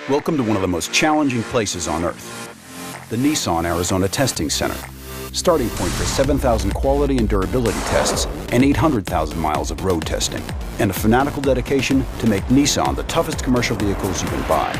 Welcome to one of the most challenging places on Earth, the Nissan Arizona Testing Center. Starting point for 7,000 quality and durability tests and 800,000 miles of road testing. And a fanatical dedication to make Nissan the toughest commercial vehicles you can buy.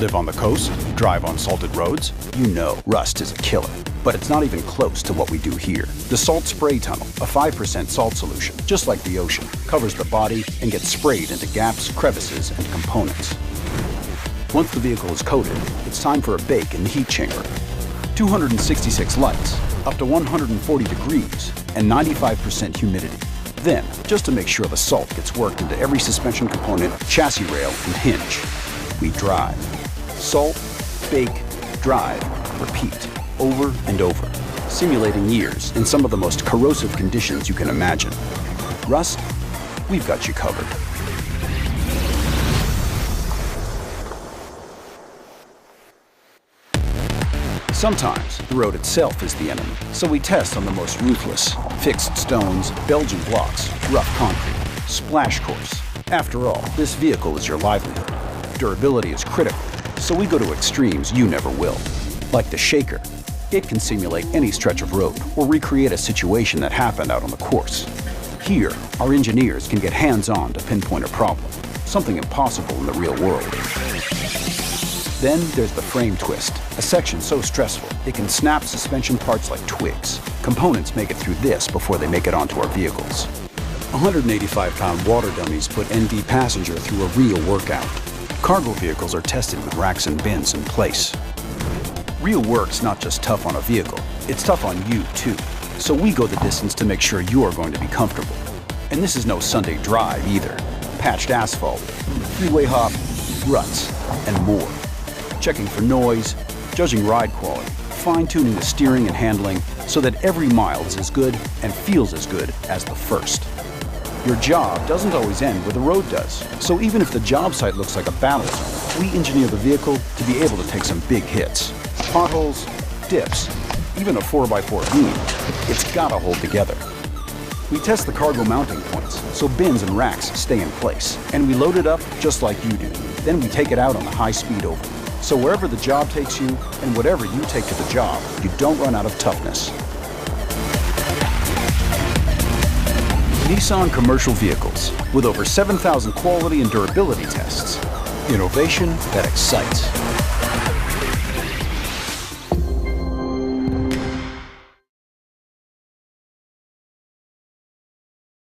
Live on the coast? Drive on salted roads? You know rust is a killer. But it's not even close to what we do here. The Salt Spray Tunnel, a 5% salt solution, just like the ocean, covers the body and gets sprayed into gaps, crevices, and components. Once the vehicle is coated, it's time for a bake in the heat chamber. 266 lights, up to 140 degrees, and 95% humidity. Then, just to make sure the salt gets worked into every suspension component, chassis rail, and hinge, we drive. Salt, bake, drive, repeat, over and over, simulating years in some of the most corrosive conditions you can imagine. Rust, we've got you covered. Sometimes the road itself is the enemy, so we test on the most ruthless: fixed stones, Belgian blocks, rough concrete, splash course. After all, this vehicle is your livelihood. Durability is critical, so we go to extremes you never will. Like the shaker, it can simulate any stretch of road or recreate a situation that happened out on the course. Here, our engineers can get hands-on to pinpoint a problem, something impossible in the real world. Then there's the frame twist, a section so stressful it can snap suspension parts like twigs. Components make it through this before they make it onto our vehicles. 185-pound water dummies put ND Passenger through a real workout. Cargo vehicles are tested with racks and bins in place. Real work's not just tough on a vehicle, it's tough on you too. So we go the distance to make sure you're going to be comfortable. And this is no Sunday drive either. Patched asphalt, freeway hop, ruts, and more. Checking for noise, judging ride quality, fine-tuning the steering and handling so that every mile is as good and feels as good as the first. Your job doesn't always end where the road does. So even if the job site looks like a battle zone, we engineer the vehicle to be able to take some big hits. Potholes, dips, even a 4x4 beam, it's gotta hold together. We test the cargo mounting points so bins and racks stay in place, and we load it up just like you do. Then we take it out on the high-speed oval. So wherever the job takes you, and whatever you take to the job, you don't run out of toughness. Nissan Commercial Vehicles, with over 7,000 quality and durability tests. Innovation that excites.